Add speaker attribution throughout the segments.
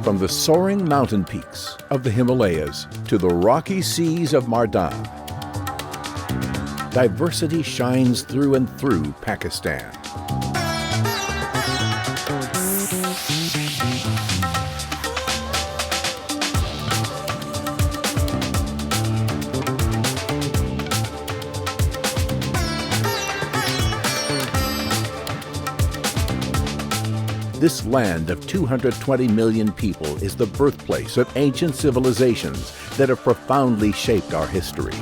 Speaker 1: From the soaring mountain peaks of the Himalayas to the rocky seas of Mardan, diversity shines through and through Pakistan. This land of 220 million people is the birthplace of ancient civilizations that have profoundly shaped our history.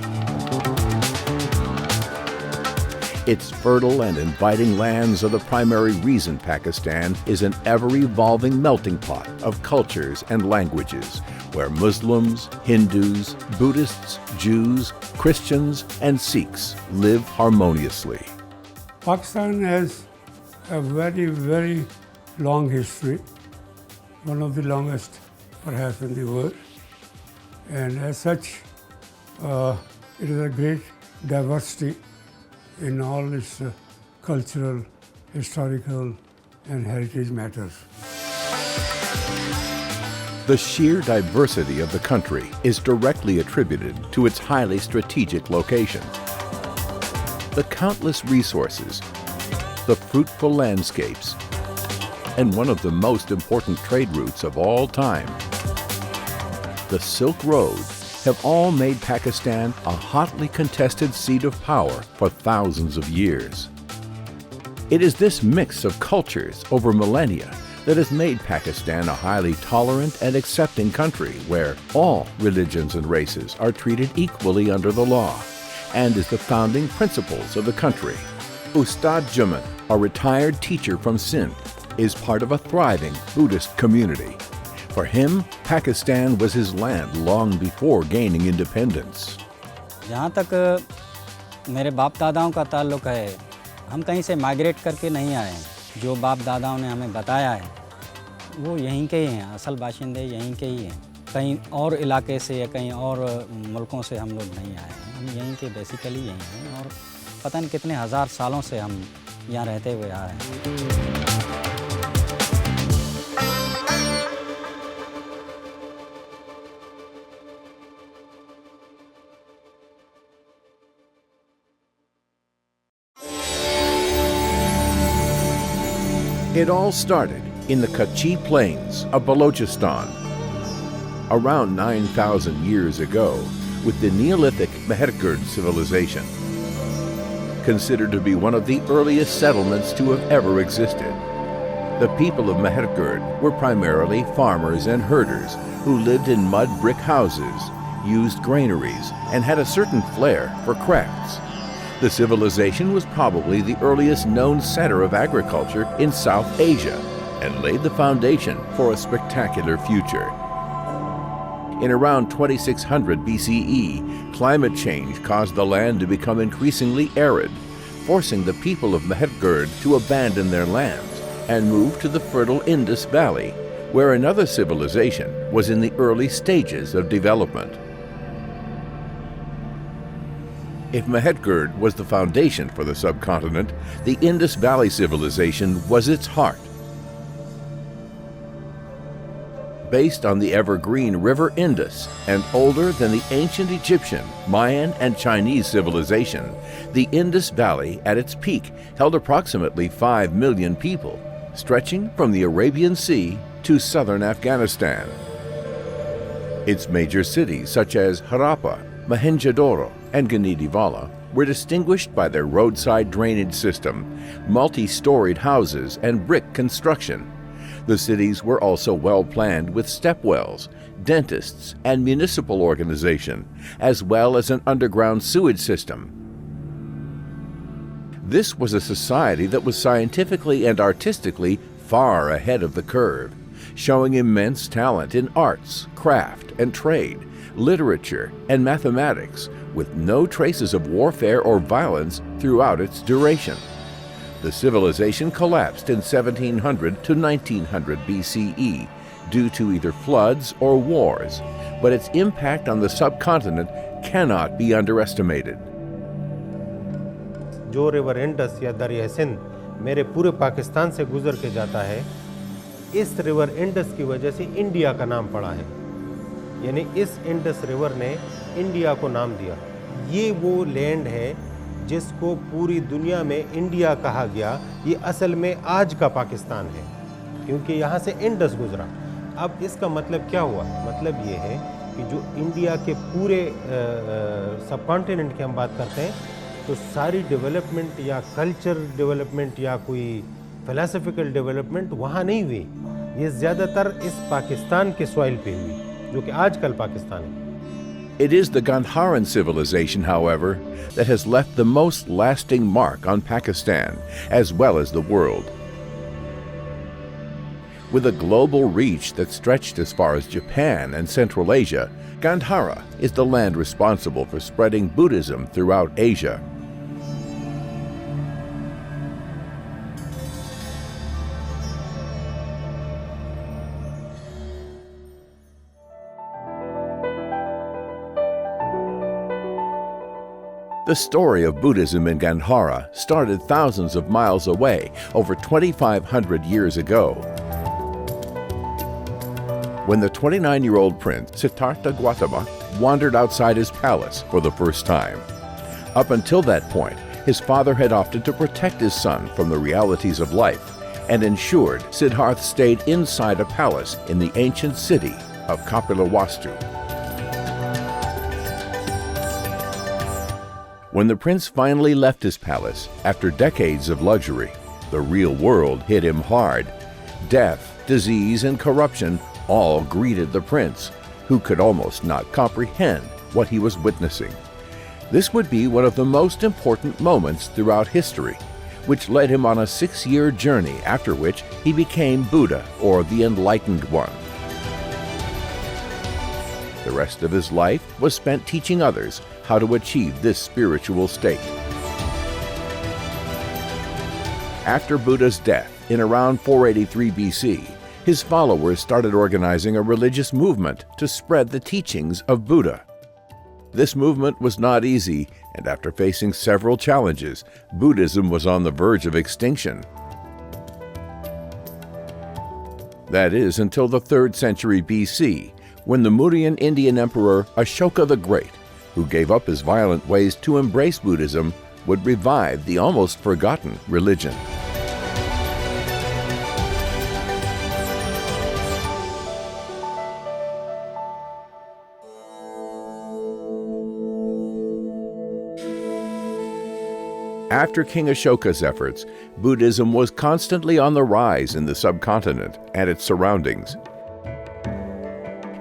Speaker 1: Its fertile and inviting lands are the primary reason Pakistan is an ever-evolving melting pot of cultures and languages, where Muslims, Hindus, Buddhists, Jews, Christians, and Sikhs live harmoniously.
Speaker 2: Pakistan has a very, very long history, one of the longest perhaps in the world, and as such it is a great diversity in all its cultural, historical and heritage matters.
Speaker 1: The sheer diversity of the country is directly attributed to its highly strategic location. The countless resources, the fruitful landscapes, and one of the most important trade routes of all time, the Silk Road, have all made Pakistan a hotly contested seat of power for thousands of years. It is this mix of cultures over millennia that has made Pakistan a highly tolerant and accepting country where all religions and races are treated equally under the law, and is the founding principles of the country. Ustad Juman, a retired teacher from Sindh, is part of a thriving Buddhist community. For him, Pakistan was his land long before gaining independence.
Speaker 3: जहाँ तक मेरे बाप दादाओं का ताल्लुक है, हम कहीं से माइग्रेट करके नहीं आए हैं। जो बाप दादाओं ने हमें बताया है वो यहीं के ही हैं, असल बाशिंदे यहीं के ही हैं। कहीं और इलाके से या कहीं और मुल्कों से हम लोग नहीं आए हैं, हम यहीं के बेसिकली यहीं हैं और पता नहीं कितने हज़ार सालों से हम यहाँ रहते हुए आ रहे हैं।
Speaker 1: It all started in the Kachi Plains of Balochistan around 9,000 years ago with the Neolithic Mehergurd civilization, considered to be one of the earliest settlements to have ever existed. The people of Mehergurd were primarily farmers and herders who lived in mud brick houses, used granaries, and had a certain flair for crafts. The civilization was probably the earliest known center of agriculture in South Asia and laid the foundation for a spectacular future. In around 2600 BCE, climate change caused the land to become increasingly arid, forcing the people of Mehergurd to abandon their lands and move to the fertile Indus Valley, where another civilization was in the early stages of development. If Mehergurd was the foundation for the subcontinent, the Indus Valley civilization was its heart. Based on the evergreen River Indus and older than the ancient Egyptian, Mayan, and Chinese civilization, the Indus Valley at its peak held approximately 5 million people, stretching from the Arabian Sea to southern Afghanistan. Its major cities such as Harappa, Mohenjo-daro, and Ganidivalla were distinguished by their roadside drainage system, multi-storied houses, and brick construction. The cities were also well planned with stepwells, dentists, and municipal organization, as well as an underground sewage system. This was a society that was scientifically and artistically far ahead of the curve, showing immense talent in arts, craft, and trade, literature, and mathematics, with no traces of warfare or violence throughout its duration. The civilization collapsed in 1700 to 1900 BCE due to either floods or wars, but its impact on the subcontinent cannot be underestimated.
Speaker 4: जो river Indus या दरिया सिंध मेरे पूरे पाकिस्तान से गुजर के जाता है, इस रिवर इंडस की वजह से इंडिया का नाम पड़ा है, यानी इस इंडस रिवर ने इंडिया को नाम दिया। ये वो लैंड है जिसको पूरी दुनिया में इंडिया कहा गया, ये असल में आज का पाकिस्तान है, क्योंकि यहाँ से इंडस गुजरा। अब इसका मतलब क्या हुआ? मतलब ये है कि जो इंडिया के पूरे सब कॉन्टिनेंट की हम बात करते हैं, तो सारी डेवलपमेंट या कल्चर डेवलपमेंट या कोई फिलोसफिकल डेवलपमेंट वहाँ नहीं हुई, ये ज़्यादातर इस पाकिस्तान के सॉइल पे हुई, जो कि आजकल पाकिस्तान है।
Speaker 1: It is the Gandharan civilization, however, that has left the most lasting mark on Pakistan, as well as the world. With a global reach that stretched as far as Japan and Central Asia, Gandhara is the land responsible for spreading Buddhism throughout Asia. The story of Buddhism in Gandhara started thousands of miles away, over 2,500 years ago. When the 29-year-old prince Siddhartha Gautama wandered outside his palace for the first time. Up until that point, his father had opted to protect his son from the realities of life and ensured Siddhartha stayed inside a palace in the ancient city of Kapilavastu. When the prince finally left his palace, after decades of luxury, the real world hit him hard. Death, disease, and corruption all greeted the prince, who could almost not comprehend what he was witnessing. This would be one of the most important moments throughout history, which led him on a 6-year journey, after which he became Buddha, or the Enlightened One. The rest of his life was spent teaching others how to achieve this spiritual state. After Buddha's death in around 483 BC, his followers started organizing a religious movement to spread the teachings of Buddha. This movement was not easy, and after facing several challenges, Buddhism was on the verge of extinction. That is until the 3rd century BC, when the Mauryan Indian Emperor Ashoka the Great, who gave up his violent ways to embrace Buddhism, would revive the almost forgotten religion. After King Ashoka's efforts, Buddhism was constantly on the rise in the subcontinent and its surroundings.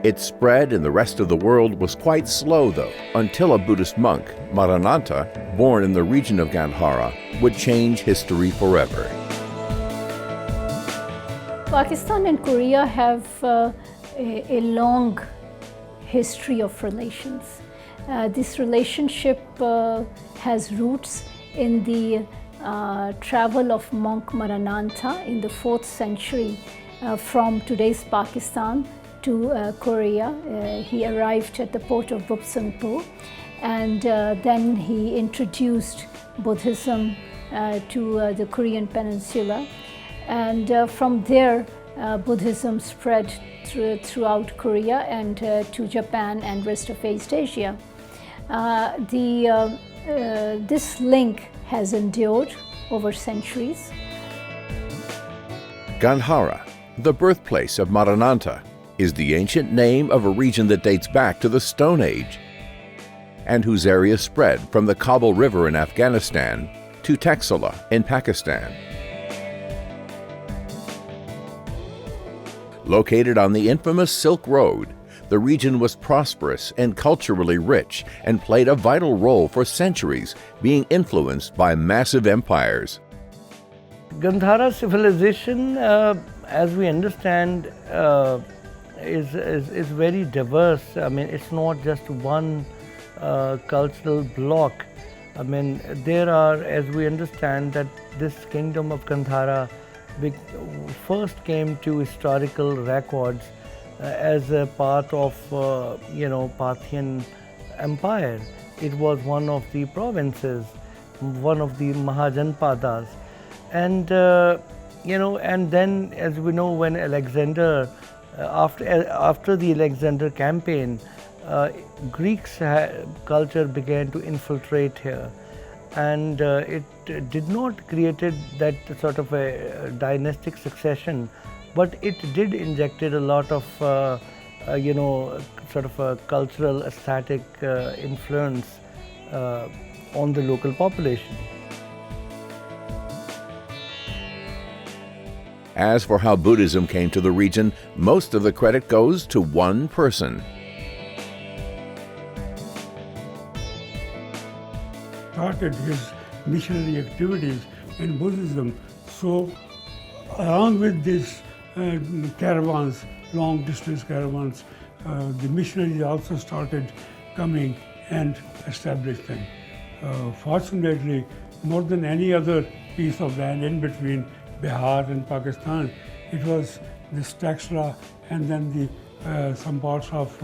Speaker 1: Its spread in the rest of the world was quite slow, though, until a Buddhist monk, Maranatha, born in the region of Gandhara, would change history forever.
Speaker 5: Pakistan and Korea have a long history of relations. This relationship has roots in the travel of monk Maranatha in the 4th century from today's Pakistan to Korea. He arrived at the port of Bupsanpo, and then he introduced Buddhism to the Korean peninsula, and from there Buddhism spread throughout Korea and to Japan and rest of East Asia. This link has endured over centuries.
Speaker 1: Gandhara, the birthplace of Maranatha, is the ancient name of a region that dates back to the Stone Age, and whose area spread from the Kabul River in Afghanistan to Taxila in Pakistan. Located on the infamous Silk Road, the region was prosperous and culturally rich and played a vital role for centuries, being influenced by massive empires.
Speaker 6: Gandhara civilization, as we understand, is very diverse. I mean, it's not just one cultural block. I mean, there are, as we understand, that this kingdom of Gandhara first came to historical records as a part of, Parthian Empire. It was one of the provinces, one of the Mahajanpadas. And And then, as we know, when Alexander, after the Alexander campaign, Greeks culture began to infiltrate here, and it did not created that sort of a dynastic succession, but it did injected a lot of sort of a cultural aesthetic influence on the local population.
Speaker 1: As for how Buddhism came to the region, most of the credit goes to one person.
Speaker 2: Started his missionary activities in Buddhism. So, along with these caravans, long distance caravans, the missionaries also started coming and established them. Fortunately, more than any other piece of land in between Bihar and Pakistan, it was this Taxila and then the some parts of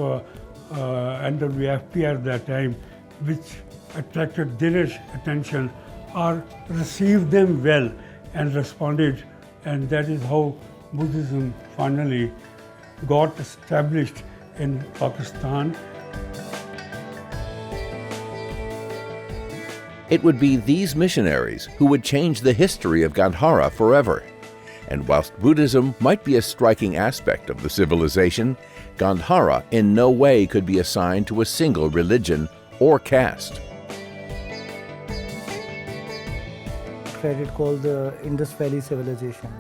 Speaker 2: NWFP at that time, which attracted their attention or received them well and responded, and that is how Buddhism finally got established in Pakistan.
Speaker 1: It would be these missionaries who would change the history of Gandhara forever. And whilst Buddhism might be a striking aspect of the civilization, Gandhara in no way could be assigned to a single religion or caste.
Speaker 6: Credit called the Indus Valley Civilization.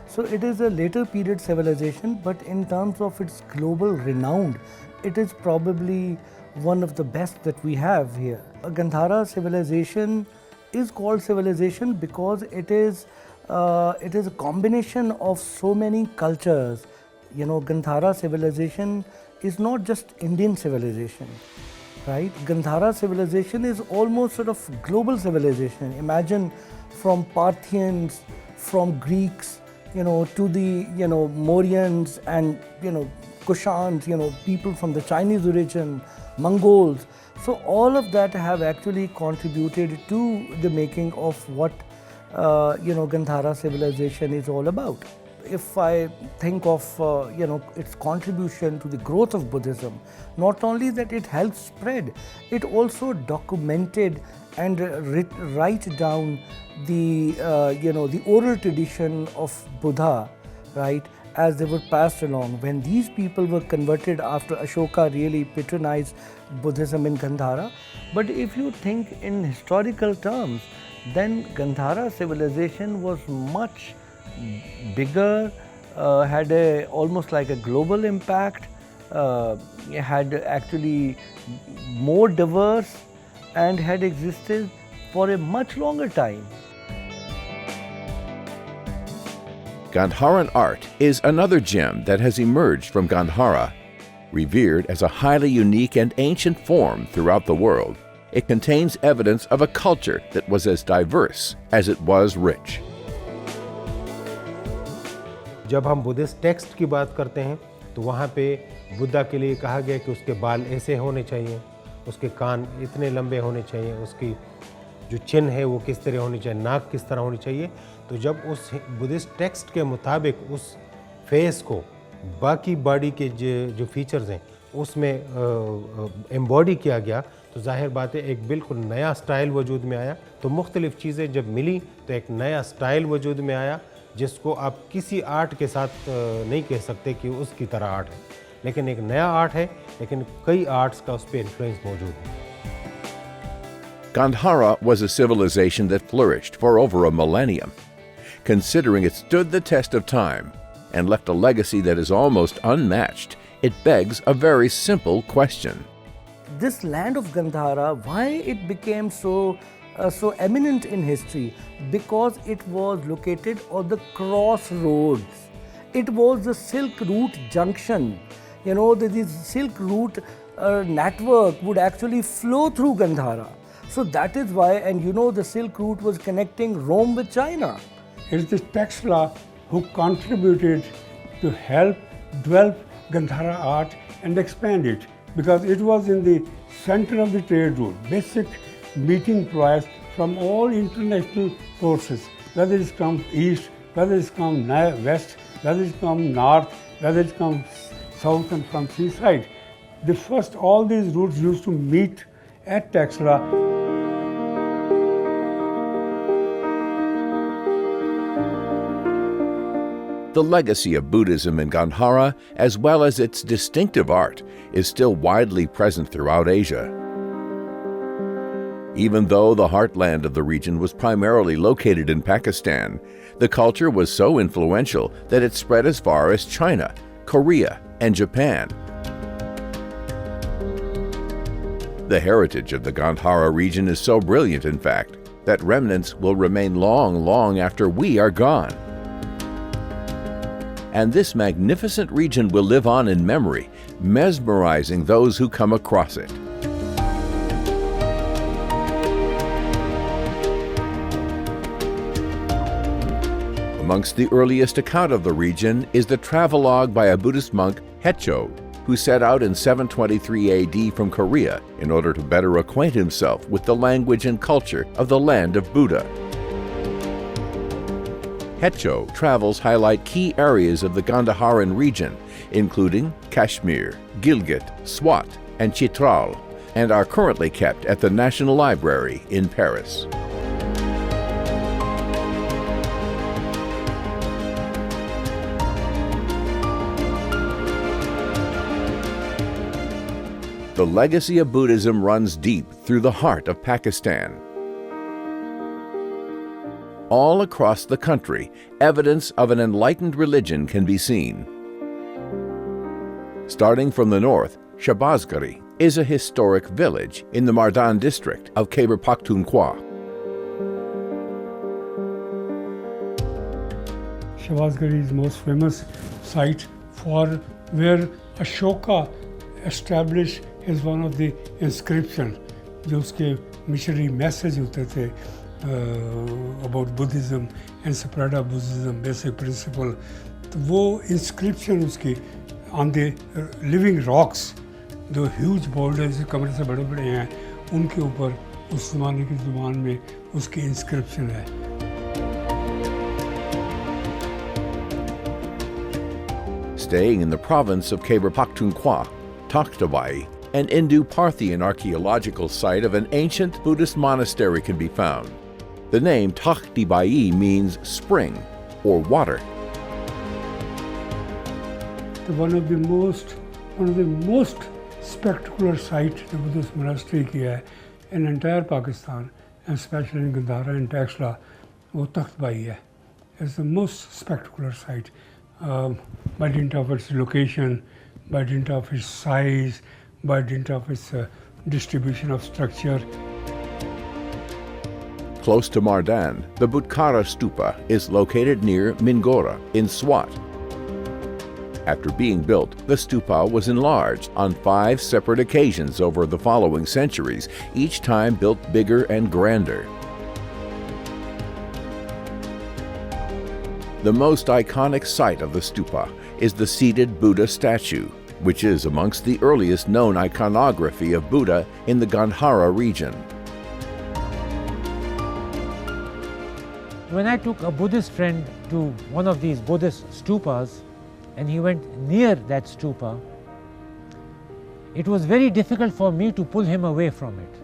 Speaker 6: So it is a later period civilization, but in terms of its global renown, it is probably one of the best that we have here. Gandhara civilization is called civilization because it is a combination of so many cultures. Gandhara civilization is not just Indian civilization, right? Gandhara civilization is almost sort of global civilization. Imagine from Parthians, from Greeks, to the Mauryans and Kushans, people from the Chinese origin, Mongols. So all of that have actually contributed to the making of what Gandhara civilization is all about. If I think of its contribution to the growth of Buddhism, not only that it helped spread, it also documented and write down the oral tradition of Buddha, right, as they were passed along. When these people were converted after Ashoka really patronized Buddhism in Gandhara. But if you think in historical terms, then Gandhara civilization was much bigger, had almost like a global impact, had actually more diverse and had existed for a much longer time.
Speaker 1: Gandharan art is another gem that has emerged from Gandhara. Revered as a highly unique and ancient form throughout the world, it contains evidence of a culture that was as diverse as it was rich.
Speaker 4: जब हम Buddhist text की बात करते हैं तो वहाँ पे बुद्धा के लिए कहा गया कि उसके बाल ऐसे होने चाहिए, उसके कान इतने लंबे होने चाहिए, उसकी जो चिन्ह है वो किस तरह होनी चाहिए, नाक किस तरह होनी चाहिए। तो जब उस बुद्धिस्ट टेक्स्ट के मुताबिक उस फेस को बाकी बॉडी के जो फीचर्स हैं उसमें एम्बॉडी किया गया, तो जाहिर बात है एक बिल्कुल नया स्टाइल वजूद में आया। तो मुख्तलिफ़ चीज़ें जब मिली तो एक नया स्टाइल वजूद में आया, जिसको आप किसी आर्ट के साथ नहीं कह सकते कि उसकी तरह आर्ट है, लेकिन एक नया आर्ट है, लेकिन कई आर्ट्स का उस पर इन्फ्लुएंस मौजूद है।
Speaker 1: Gandhara was a civilization that flourished for over a millennium. Considering it stood the test of time and left a legacy that is almost unmatched, it begs a very simple question.
Speaker 6: This land of Gandhara, why it became so eminent in history? Because it was located on the crossroads. It was the Silk Route junction. This Silk Route network would actually flow through Gandhara. So that is why, and the Silk Route was connecting Rome with China.
Speaker 2: It is the Taxila who contributed to help develop Gandhara art and expand it, because it was in the center of the trade route, basic meeting place from all international sources, whether it's from east, whether it's come west, whether it's come north, whether it's come south and from seaside. All these routes used to meet at Taxila.
Speaker 1: The legacy of Buddhism in Gandhara, as well as its distinctive art, is still widely present throughout Asia. Even though the heartland of the region was primarily located in Pakistan, the culture was so influential that it spread as far as China, Korea, and Japan. The heritage of the Gandhara region is so brilliant, in fact, that remnants will remain long, long after we are gone. And this magnificent region will live on in memory, mesmerizing those who come across it. Amongst the earliest account of the region is the travelogue by a Buddhist monk, Hecho, who set out in 723 AD from Korea in order to better acquaint himself with the language and culture of the land of Buddha. Hecho travels highlight key areas of the Gandharan region, including Kashmir, Gilgit, Swat, and Chitral, and are currently kept at the National Library in Paris. The legacy of Buddhism runs deep through the heart of Pakistan. All across the country, evidence of an enlightened religion can be seen. Starting from the north, Shahbazgari is a historic village in the Mardan district of Khyber Pakhtunkhwa.
Speaker 2: Shahbazgari is the most famous site for where Ashoka established is one of the inscriptions जो उसके missionary message होते थे about Buddhism and spread of Buddhism, basic principle. तो वो inscription उसकी on the living rocks, जो huge boulders कमरे से बड़े-बड़े हैं, उनके ऊपर उस ज़माने की ज़ुबान में उसकी inscription है.
Speaker 1: Staying in the province of Khyber Pakhtunkhwa, Takhtabai, an Indo-Parthian archaeological site of an ancient Buddhist monastery can be found. The name Takhtibai means spring or water.
Speaker 2: One of the most spectacular sites the Buddhist monastery की है in entire Pakistan, and especially in Gandhara and Taxila, वो Takhtibai है. It's the most spectacular site by dint of its location, by dint of its size, by dint of its distribution of structure.
Speaker 1: Close to Mardan, the Butkara Stupa is located near Mingora in Swat. After being built, the stupa was enlarged on 5 separate occasions over the following centuries, each time built bigger and grander. The most iconic site of the stupa is the seated Buddha statue, which is amongst the earliest known iconography of Buddha in the Gandhara region.
Speaker 7: When I took a Buddhist friend to one of these Buddhist stupas and he went near that stupa, it was very difficult for me to pull him away from it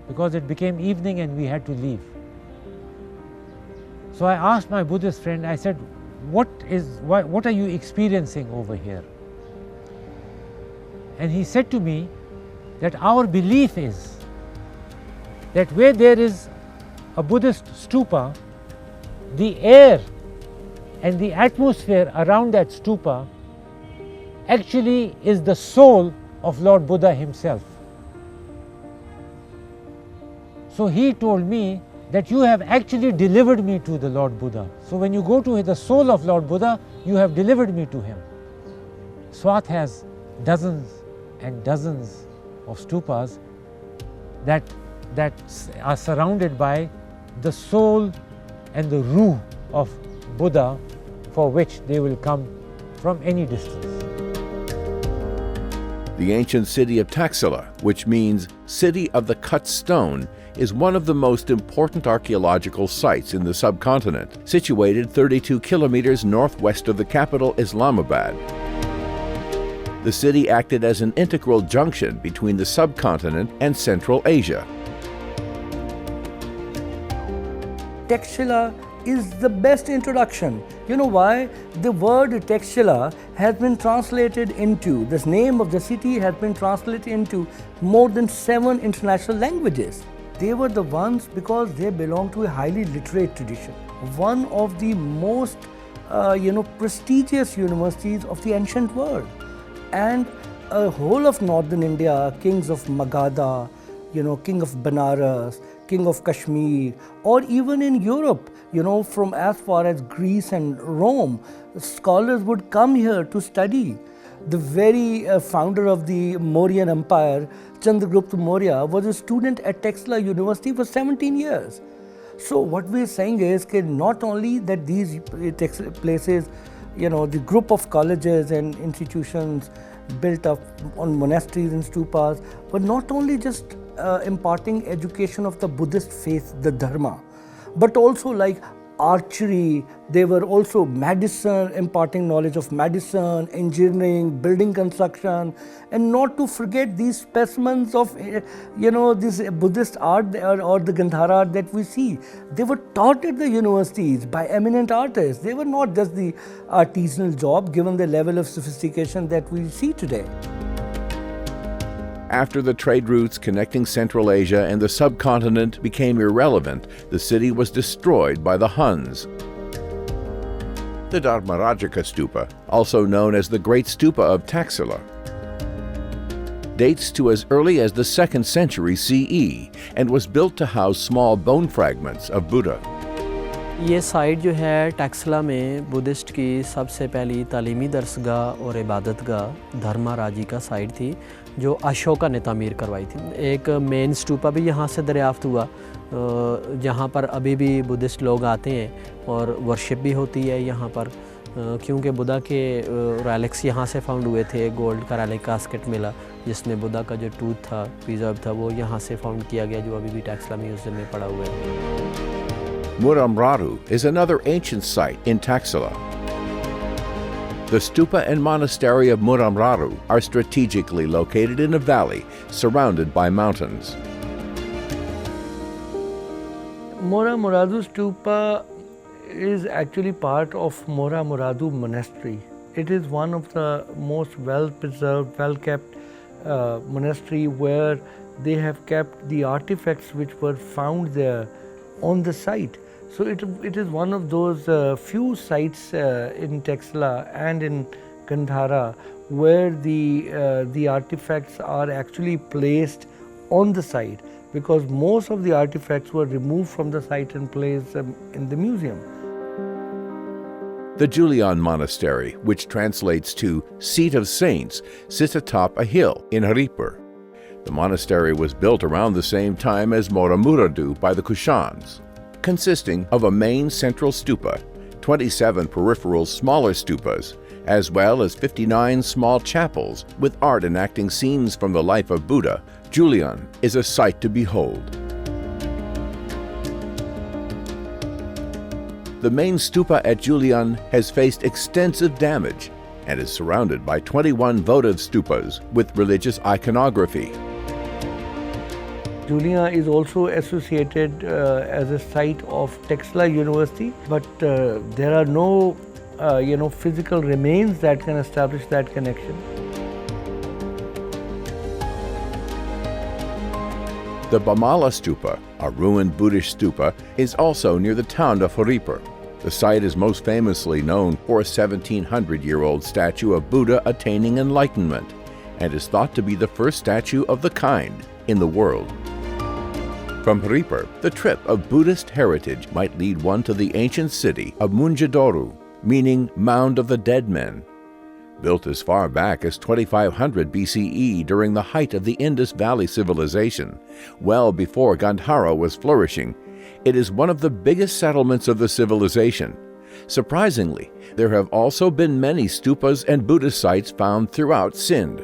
Speaker 7: because it became evening and we had to leave. So I asked my Buddhist friend, I said, what are you experiencing over here? And he said to me that our belief is that where there is a Buddhist stupa, the air and the atmosphere around that stupa actually is the soul of Lord Buddha himself. So he told me that you have actually delivered me to the Lord Buddha. So when you go to the soul of Lord Buddha, you have delivered me to him. Swat has dozens and dozens of stupas that are surrounded by the soul and the ruh of Buddha, for which they will come from any distance.
Speaker 1: The ancient city of Taxila, which means city of the cut stone, is one of the most important archaeological sites in the subcontinent, situated 32 kilometers northwest of the capital, Islamabad. The city acted as an integral junction between the subcontinent and Central Asia.
Speaker 6: Textila is the best introduction. You know why? The word Textila has been translated into, this name of the city has been translated into more than 7 international languages. They were the ones because they belong to a highly literate tradition. One of the most prestigious universities of the ancient world. And a whole of northern India, kings of Magadha, king of Benares, king of Kashmir, or even in Europe, from as far as Greece and Rome, scholars would come here to study. The very founder of the Mauryan Empire, Chandragupta Maurya, was a student at Textila University for 17 years. So what we're saying is that not only that these places, the group of colleges and institutions built up on monasteries and stupas, but not only just imparting education of the Buddhist faith, the Dharma, but also like archery, they were also medicine, imparting knowledge of medicine, engineering, building construction, and not to forget these specimens of, this Buddhist art or the Gandhara art that we see. They were taught at the universities by eminent artists. They were not just the artisanal job given the level of sophistication that we see today.
Speaker 1: After the trade routes connecting Central Asia and the subcontinent became irrelevant, the city was destroyed by the Huns. The Dharmarajaka Stupa, also known as the Great Stupa of Taxila, dates to as early as the 2nd century CE and was built to house small bone fragments of Buddha.
Speaker 8: ये site जो है टैक्सला में Buddhist की सबसे पहली तालीमी दरसगाह और इबादतगाह धर्माराजी का साइट थी जो अशोका ने तामीर करवाई थी। एक मेन स्टूपा भी यहाँ से दरियाफ्त हुआ जहाँ पर अभी भी बुद्धिस्ट लोग आते हैं और वर्शिप भी होती है यहाँ पर क्योंकि बुद्धा के रैलिक्स यहाँ से फाउंड हुए थे। गोल्ड का रैलिक कास्केट मिला जिसमें बुद्धा का जो टूथ था प्रिजर्व था वो यहाँ से फाउंड किया गया जो अभी भी टैक्सला म्यूजियम में पड़ा हुआ है।
Speaker 1: Muramraru is another ancient site in Taxila. The stupa and monastery of Muramraru are strategically located in a valley surrounded by mountains.
Speaker 6: Muramradu stupa is actually part of Muramradu monastery. It is one of the most well-preserved, well-kept monastery where they have kept the artifacts which were found there on the site. So it is one of those few sites in Taxila and in Gandhara where the artifacts are actually placed on the site because most of the artifacts were removed from the site and placed in the museum.
Speaker 1: The Julian Monastery, which translates to Seat of Saints, sits atop a hill in Haripur. The monastery was built around the same time as Moramuradu by the Kushans, consisting of a main central stupa, 27 peripheral smaller stupas, as well as 59 small chapels with art enacting scenes from the life of Buddha. Julian is a sight to behold. The main stupa at Julian has faced extensive damage and is surrounded by 21 votive stupas with religious iconography.
Speaker 6: Julian is also associated as a site of Taxila University, but there are no physical remains that can establish that connection.
Speaker 1: The Bamala Stupa, a ruined Buddhist stupa, is also near the town of Haripur. The site is most famously known for a 1700-year-old statue of Buddha attaining enlightenment and is thought to be the first statue of the kind in the world. From Haripur, the trip of Buddhist heritage might lead one to the ancient city of Mohenjo-daro, meaning Mound of the Dead Men. Built as far back as 2500 BCE during the height of the Indus Valley civilization, well before Gandhara was flourishing, it is one of the biggest settlements of the civilization. Surprisingly, there have also been many stupas and Buddhist sites found throughout Sindh.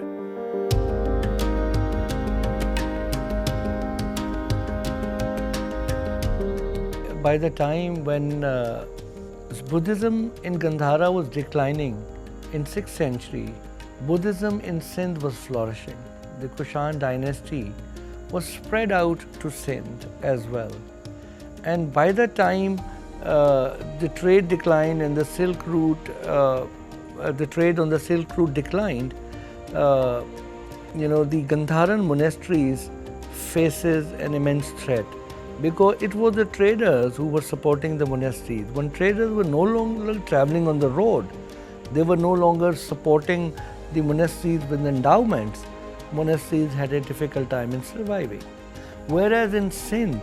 Speaker 6: by the time when Buddhism in Gandhara was declining in 6th century, Buddhism in Sindh was flourishing. The Kushan dynasty was spread out to Sindh as well. And by the time the trade declined and the Silk Route, the trade on the Silk Route declined, the Gandharan monasteries faces an immense threat, because it was the traders who were supporting the monasteries. When traders were no longer traveling on the road, they were no longer supporting the monasteries with endowments, monasteries had a difficult time in surviving. Whereas in Sindh,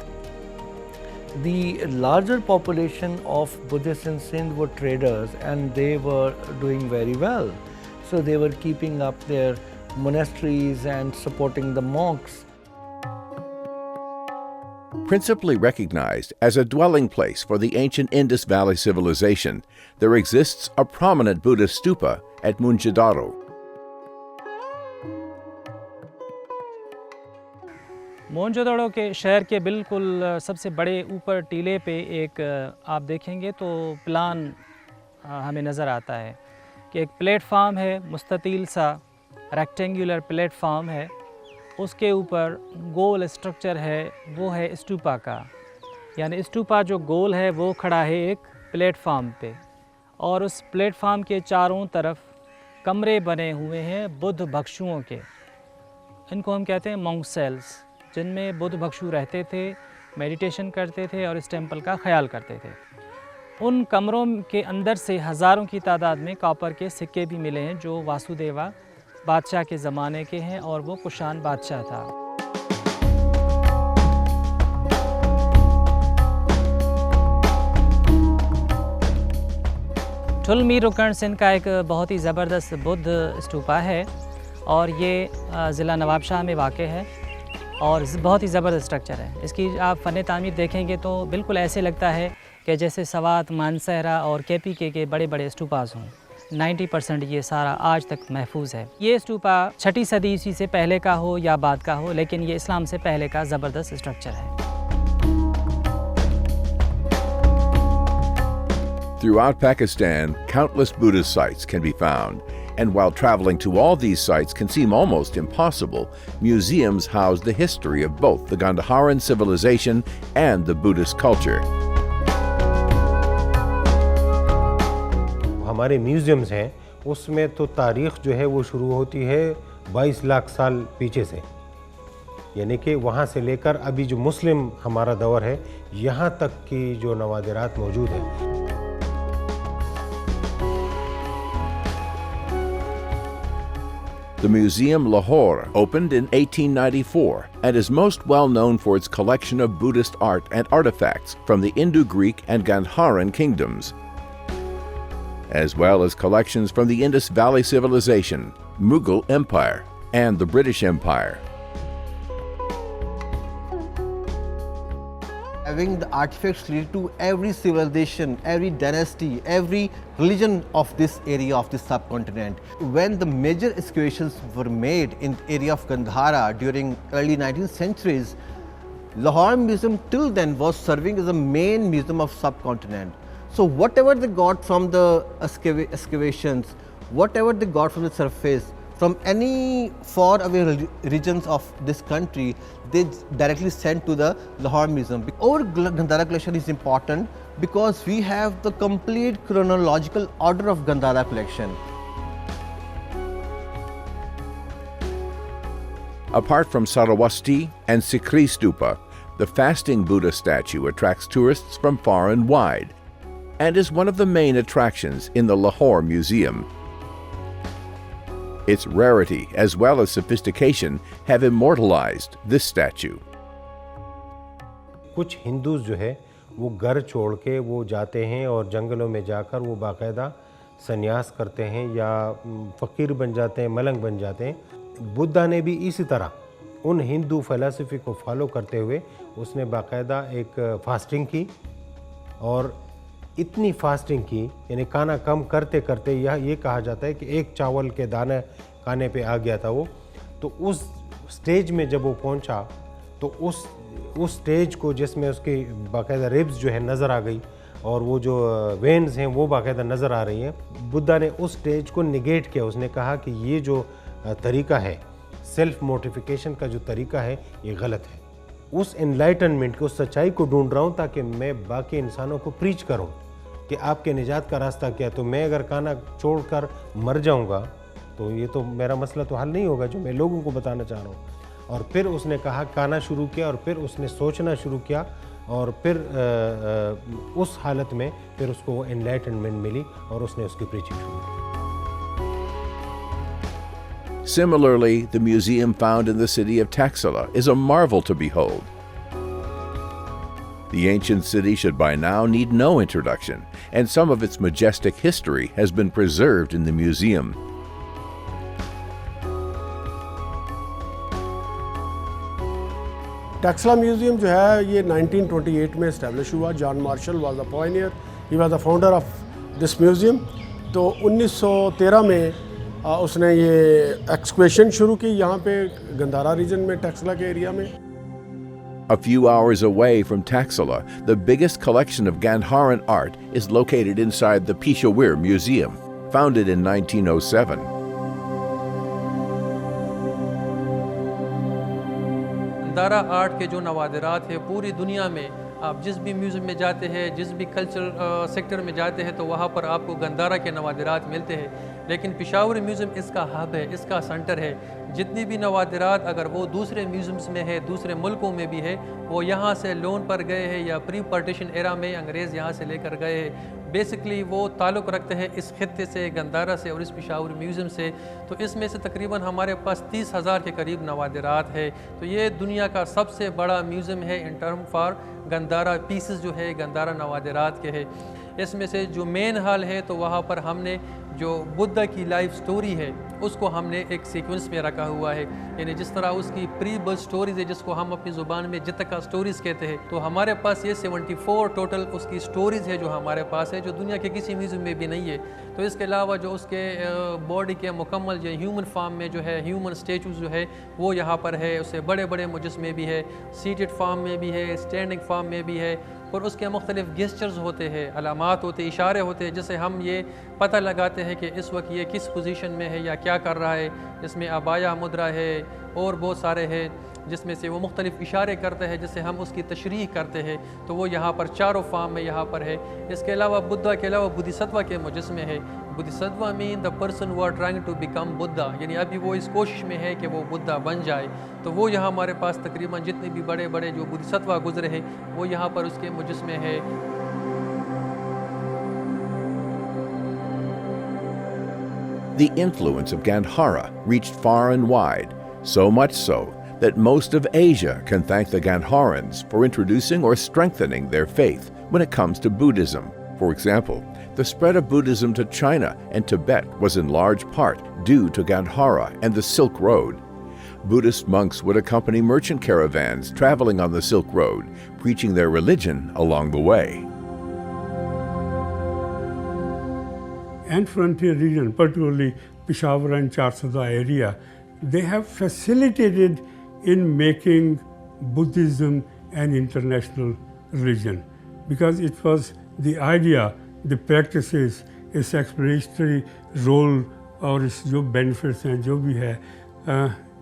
Speaker 6: the larger population of Buddhists in Sindh were traders and they were doing very well. So they were keeping up their monasteries and supporting the monks.
Speaker 1: Principally recognized as a dwelling place for the ancient Indus Valley civilization, there exists a prominent Buddhist stupa at Mohenjo-daro.
Speaker 9: Mohenjodaro के शहर के बिल्कुल सबसे बड़े ऊपर टीले पे एक आप देखेंगे तो प्लान हमें नज़र आता है कि एक प्लेटफार्म है, मुस्ततील सा रेक्टेंगुलर प्लेटफार्म है, उसके ऊपर गोल स्ट्रक्चर है, वो है स्तूपा का। यानी स्तूपा जो गोल है वो खड़ा है एक प्लेटफार्म पे, और उस प्लेटफार्म के चारों तरफ कमरे बने हुए हैं बुद्ध भिक्षुओं के। इनको हम कहते हैं मॉन्क सेल्स, जिनमें बुद्ध भिक्षु रहते थे, मेडिटेशन करते थे और इस टेम्पल का ख्याल करते थे। उन कमरों के अंदर से हज़ारों की तादाद में कॉपर के सिक्के भी मिले हैं जो वासुदेवा बादशाह के ज़माने के हैं, और वो कुशान बादशाह था। ठुलमी रुकन सिंध का एक बहुत ही ज़बरदस्त बुद्ध स्तूपा है, और ये ज़िला नवाबशाह में वाक़ है और बहुत ही ज़बरदस्त स्ट्रक्चर है। इसकी आप फ़न तामीर देखेंगे तो बिल्कुल ऐसे लगता है कि जैसे सवात, मानसहरा और केपीके के बड़े बड़े स्तूपास हों। 90% ये सारा आज तक महफूज है। ये स्तूपा 6ठी सदी ईस्वी से पहले का हो या बाद का हो, लेकिन ये इस्लाम से पहले का ज़बरदस्त स्ट्रक्चर है।
Speaker 1: Throughout Pakistan, countless Buddhist sites can be found, and while traveling to all these sites can seem almost impossible, museums house the history of both the Gandharan civilization and the Buddhist culture.
Speaker 4: हमारे museums हैं, उसमें तो तारीख़ जो है वो शुरू होती है 22 लाख साल पीछे से, यानी कि वहाँ से लेकर अभी जो मुस्लिम हमारा दौर है यहाँ तक की जो नवादिरात मौजूद है।
Speaker 1: The Museum Lahore opened in 1894 and is most well known for its collection of Buddhist art and artifacts from the Indo-Greek and Gandharan kingdoms, as well as collections from the Indus Valley Civilization, Mughal Empire, and the British Empire.
Speaker 10: Having the artifacts related to every civilization, every dynasty, every religion of this area of this subcontinent. When the major excavations were made in the area of Gandhara during early 19th centuries, Lahore Museum till then was serving as a main museum of subcontinent. So whatever they got from the excavations, whatever they got from the surface, from any far away regions of this country, they directly sent to the Lahore Museum. Our Gandhara collection is important because we have the complete chronological order of Gandhara collection.
Speaker 1: Apart from Saravasti and Sikri Stupa, the fasting Buddha statue attracts tourists from far and wide and is one of the main attractions in the Lahore Museum. Its rarity as well as sophistication have immortalized this statue.
Speaker 4: कुछ Hindus जो है वो घर छोड़ के वो जाते हैं और जंगलों में जाकर वो बाकायदा संन्यास करते हैं या फ़कीर बन जाते हैं, मलंग बन जाते हैं। बुद्धा ने भी इसी तरह उन हिंदू फ़िलासफ़ी को फॉलो करते हुए उसने बाकायदा एक फास्टिंग की, और इतनी फास्टिंग की यानी खाना कम करते करते ये कहा जाता है कि एक चावल के दाने खाने पे आ गया था वो। तो उस स्टेज में जब वो पहुंचा तो उस उस स्टेज को जिसमें उसकी बाकायदा रिब्स जो है नज़र आ गई और वो जो वेन्स हैं वो बाकायदा नज़र आ रही हैं, बुद्धा ने उस स्टेज को निगेट किया। उसने कहा कि ये जो तरीका है, सेल्फ मोटिफिकेशन का जो तरीका है, ये गलत है। उस एनलाइटनमेंट को, उस सच्चाई को ढूंढ रहा हूँ ताकि मैं बाकी इंसानों को प्रीच करूँ कि आपके निजात का रास्ता क्या है। तो मैं अगर खाना छोड़कर मर जाऊँगा तो ये तो मेरा मसला तो हल नहीं होगा जो मैं लोगों को बताना चाह रहा हूँ। और फिर उसने कहा, खाना शुरू किया और फिर उसने सोचना शुरू किया और फिर उस हालत में फिर उसको एनलाइटनमेंट मिली और उसने उसकी प्रीचिंग शुरू की।
Speaker 1: Similarly, the museum found in the city of Taxila is a marvel to behold. The ancient city should by now need no introduction, and some of its majestic history has been preserved in the museum.
Speaker 11: Taxila museum जो है ये 1928 में establish हुआ। John Marshall was the Pioneer, he was the founder of this museum. तो 1913 में उसने ये excavation शुरू की यहाँ पे गंधारा रीजन में, टैक्सला के एरिया में।
Speaker 1: A few hours away from Taxila, the biggest collection of Gandharan art is located inside the Peshawar Museum, founded in 1907.
Speaker 12: Gandhara art के जो नवादिरात है पूरी दुनिया में, आप जिस भी म्यूज़ियम में जाते हैं, जिस भी कल्चरल सेक्टर में जाते हैं तो वहाँ पर आपको गंधारा के नवादिरात मिलते हैं। लेकिन पेशावर म्यूज़ियम इसका हब है, इसका सेंटर है। जितनी भी नवादिरात अगर वो दूसरे म्यूज़ियम्स में है, दूसरे मुल्कों में भी है, वो यहाँ से लोन पर गए हैं या प्री पार्टीशन एरा में अंग्रेज़ यहाँ से लेकर गए हैं। बेसिकली वो ताल्लुक़ रखते हैं इस खित्ते से, गंधारा से और इस पेशावर म्यूज़ियम से। तो इसमें से तकरीबन हमारे पास 30,000 के करीब नवादिरात है। तो ये दुनिया का सबसे बड़ा म्यूज़ियम है in term for Gandhara pieces जो है, गंधारा नवादिरात के है। इसमें से जो मेन हाल है तो वहाँ पर हमने जो बुद्धा की लाइफ स्टोरी है उसको हमने एक सीक्वेंस में रखा हुआ है। यानी जिस तरह उसकी प्री बर्थ स्टोरीज है, जिसको हम अपनी ज़ुबान में जितका स्टोरीज़ कहते हैं, तो हमारे पास ये 74 टोटल उसकी स्टोरीज़ है जो हमारे पास है, जो दुनिया के किसी म्यूज़ियम में भी नहीं है। तो इसके अलावा जो उसके बॉडी के मुकम्मल जो ह्यूमन फॉर्म में जो है, ह्यूमन स्टेचूज़ जो है वो यहाँ पर है। उससे बड़े बड़े मुजस्मे भी है, सीटेड फॉर्म में भी है, स्टैंडिंग फॉर्म में भी है। और उसके मुख्तलिफ गेस्चर्स होते हैं, अलामात होते हैं, इशारे होते हैं, जिससे हम ये पता लगाते हैं कि इस वक्त ये किस पोजीशन में है या क्या कर रहा है। इसमें अबाया मुद्रा है और बहुत सारे हैं जिसमें से वो मुख्तलिफ इशारे करते हैं, जिससे हम उसकी तशरीह करते हैं। तो वो यहाँ पर चारों फॉर्म में यहाँ पर है। इसके अलावा बुद्धा के अलावा बुद्धिसत्वा के मुजस्मे है। Bodhisattva mean the person who are trying to become Buddha, यानी अभी वो इस कोशिश में है कि वो बुद्धा बन जाए। तो वो यहाँ हमारे पास तकरीबन जितने भी बड़े बड़े जो बुद्धिसत्वा गुजरे हैं वो यहाँ पर उसके मुजस्मे है।
Speaker 1: The influence of Gandhara reached far and wide, so much so that most of Asia can thank the Gandharans for introducing or strengthening their faith when it comes to Buddhism. For example, the spread of Buddhism to China and Tibet was in large part due to Gandhara and the Silk Road. Buddhist monks would accompany merchant caravans traveling on the Silk Road, preaching their religion along the way.
Speaker 2: And frontier region, particularly Peshawar and Charsada area, they have facilitated in making Buddhism an international religion, because it was the idea, the practices, its explanatory role और its जो benefits हैं जो भी है,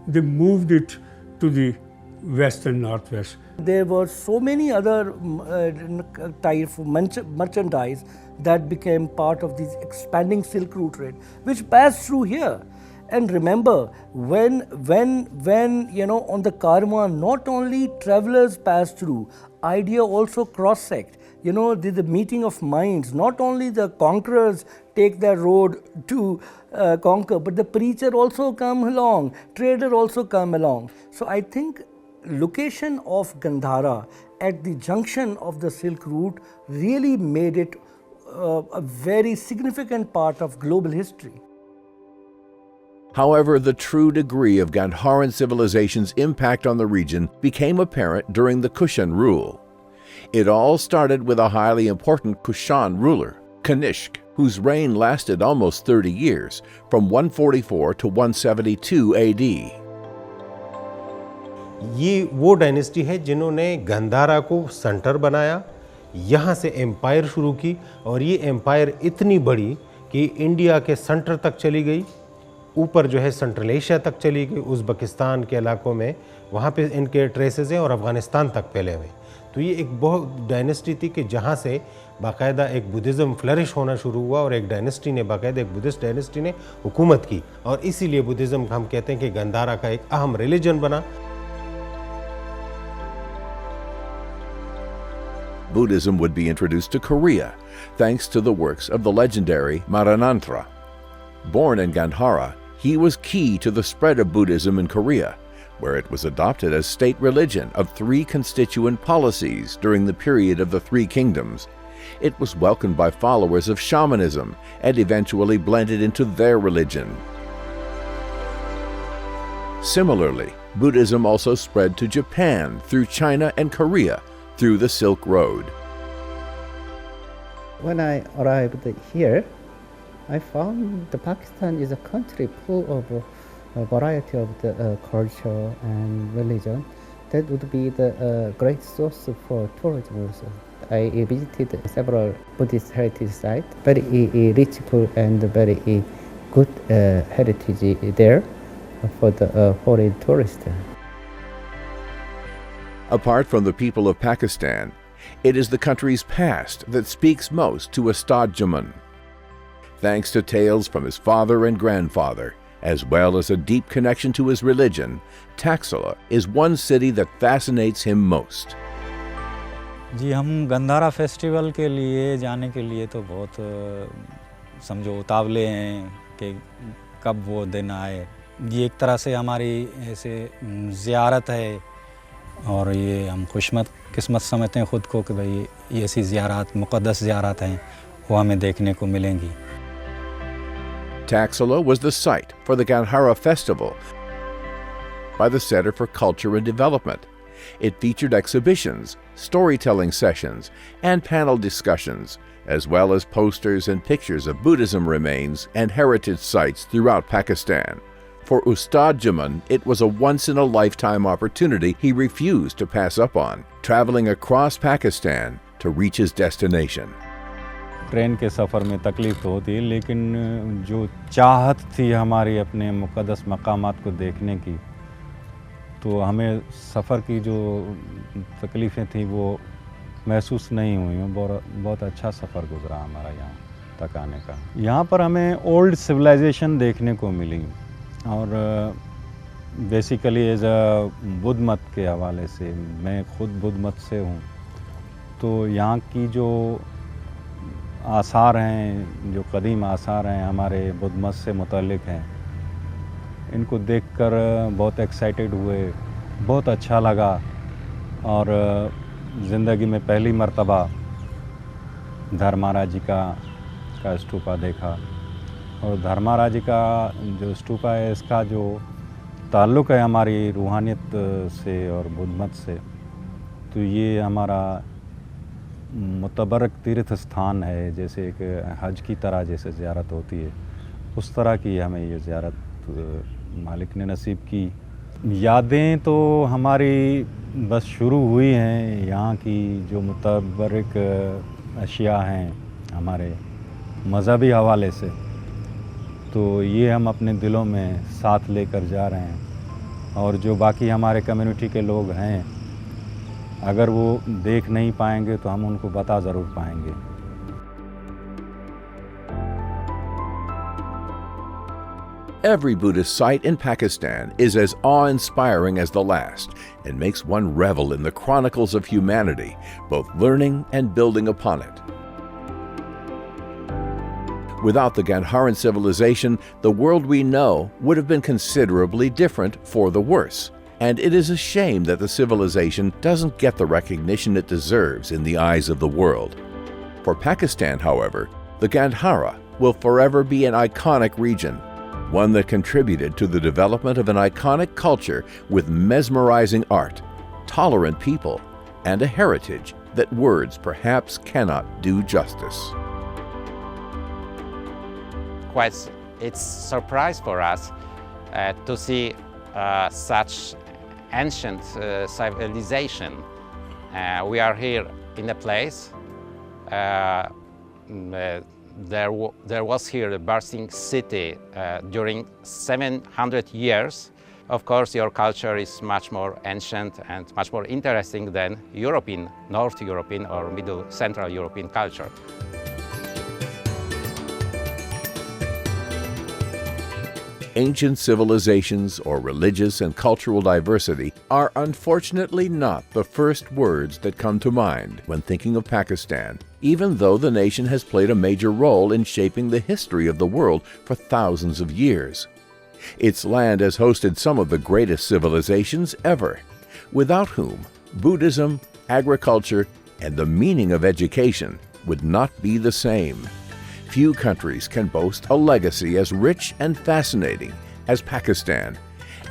Speaker 2: they moved it to the west and northwest.
Speaker 6: There were so many other type of merchandise that became part of this expanding Silk Route trade, which passed through here. And remember, when you know, on the Karma, not only travelers passed through, idea also cross-sect. You know, the meeting of minds. Not only the conquerors take their road to conquer, but the preacher also come along, trader also come along. So I think location of Gandhara at the junction of the Silk Route really made it a very significant part of global history.
Speaker 1: However, the true degree of Gandharan civilization's impact on the region became apparent during the Kushan rule. It all started with a highly important Kushan ruler, Kanishk, whose reign lasted almost 30 years, from 144 to 172 AD.
Speaker 4: ये वो dynasty है जिन्होंने गंधारा को centre बनाया, यहाँ से empire शुरू की और ये एम्पायर इतनी बड़ी कि इंडिया के सेंटर तक चली गई, ऊपर जो है सेंट्रल एशिया तक चली गई, उज़्बेकिस्तान के इलाकों में वहाँ पे इनके ट्रेसेस हैं और अफ़गानिस्तान तक फैले हुए। तो ये एक बहुत डायनेस्टी थी कि जहाँ से बाकायदा एक बुद्धिज़्म फ्लरिश होना शुरू हुआ और एक डायनेस्टी ने बाकायदा एक बुद्धिस्ट डायनेस्टी ने हुकूमत की और इसीलिए बुद्धिज़्म हम कहते हैं कि गंधारा का एक अहम रिलीजन बना।
Speaker 1: Buddhism would be introduced to Korea thanks to the works of the legendary Maranantra. Born in Gandhara, he was key to the spread of Buddhism in Korea, where it was adopted as state religion of 3 constituent policies during the period of the 3 kingdoms. It was welcomed by followers of shamanism and eventually blended into their religion. Similarly, Buddhism also spread to Japan through China and Korea through the Silk Road.
Speaker 13: When I arrived here, I found that Pakistan is a country full of a variety of the culture and religion. That would be the great source for tourism also. I visited several Buddhist heritage sites, very rich and very good heritage there for the foreign tourists.
Speaker 1: Apart from the people of Pakistan, it is the country's past that speaks most to Ustad Jaman. Thanks to tales from his father and grandfather, as well as a deep connection to his religion, Taxila is one city that fascinates him most.
Speaker 3: जी हम Gandhara festival के लिए जाने के लिए तो बहुत समझो उतावले हैं कि कब वो दिन आए। ये एक तरह से हमारी ऐसे ज़ियारत है और ये हम खुशकिस्मत समझते हैं ख़ुद को कि भाई ये ऐसी ज़ियारत मुक़द्दस ज़ियारत हैं वो हमें देखने को मिलेंगी।
Speaker 1: Taxila was the site for the Gandhara festival by the Center for Culture and Development. It featured exhibitions, storytelling sessions, and panel discussions, as well as posters and pictures of Buddhism remains and heritage sites throughout Pakistan. For Ustad Jaman, it was a once-in-a-lifetime opportunity he refused to pass up on, traveling across Pakistan to reach his destination.
Speaker 14: Train के सफ़र में तकलीफ़ तो होती है, लेकिन जो चाहत थी हमारी अपने मुक़द्दस मकामात को देखने की, तो हमें सफ़र की जो तकलीफ़ें थी वो महसूस नहीं हुई। बहुत अच्छा सफ़र गुज़रा हमारा यहाँ तक आने का। यहाँ पर हमें ओल्ड सिविलाइजेशन देखने को मिली और बेसिकली एज अ बुद्ध मत के हवाले से, मैं खुद बुद्ध मत से हूँ, तो यहाँ की जो आसार हैं, जो कदीम आसार हैं हमारे बुद्ध मत से मुतल्लिक़ हैं, इनको देखकर बहुत एक्साइटेड हुए, बहुत अच्छा लगा और ज़िंदगी में पहली मर्तबा धर्माराजी का स्तूपा देखा। और धर्माराजी का जो स्तूपा है इसका जो ताल्लुक़ है हमारी रूहानियत से और बुद्ध मत से, तो ये हमारा मुतबरक तीर्थ स्थान है, जैसे एक हज की तरह जैसे ज़ियारत होती है, उस तरह की हमें ये ज़ियारत मालिक ने नसीब की। यादें तो हमारी बस शुरू हुई हैं। यहाँ की जो मुतबरक अशिया हैं हमारे मज़हबी हवाले से, तो ये हम अपने दिलों में साथ लेकर जा रहे हैं और जो बाकी हमारे कम्युनिटी के लोग हैं, अगर वो देख नहीं पाएंगे तो हम उनको बता ज़रूर पाएंगे।
Speaker 1: Every Buddhist site in Pakistan is as awe-inspiring as the last and makes one revel in the chronicles of humanity, both learning and building upon it. Without the Gandharan civilization, the world we know would have been considerably different for the worse. And it is a shame that the civilization doesn't get the recognition it deserves in the eyes of the world. For Pakistan, however, the Gandhara will forever be an iconic region, one that contributed to the development of an iconic culture with mesmerizing art, tolerant people, and a heritage that words perhaps cannot do justice.
Speaker 15: It's a surprise for us to see such ancient civilization. We are here in a place. There was here a bursting city during 700 years. Of course, your culture is much more ancient and much more interesting than European, North European or Middle Central European culture.
Speaker 1: Ancient civilizations or religious and cultural diversity are unfortunately not the first words that come to mind when thinking of Pakistan, even though the nation has played a major role in shaping the history of the world for thousands of years. Its land has hosted some of the greatest civilizations ever, without whom Buddhism, agriculture, and the meaning of education would not be the same. Few countries can boast a legacy as rich and fascinating as Pakistan,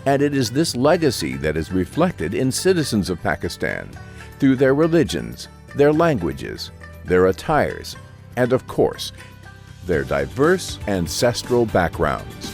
Speaker 1: and it is this legacy that is reflected in citizens of Pakistan through their religions, their languages, their attires, and of course, their diverse ancestral backgrounds.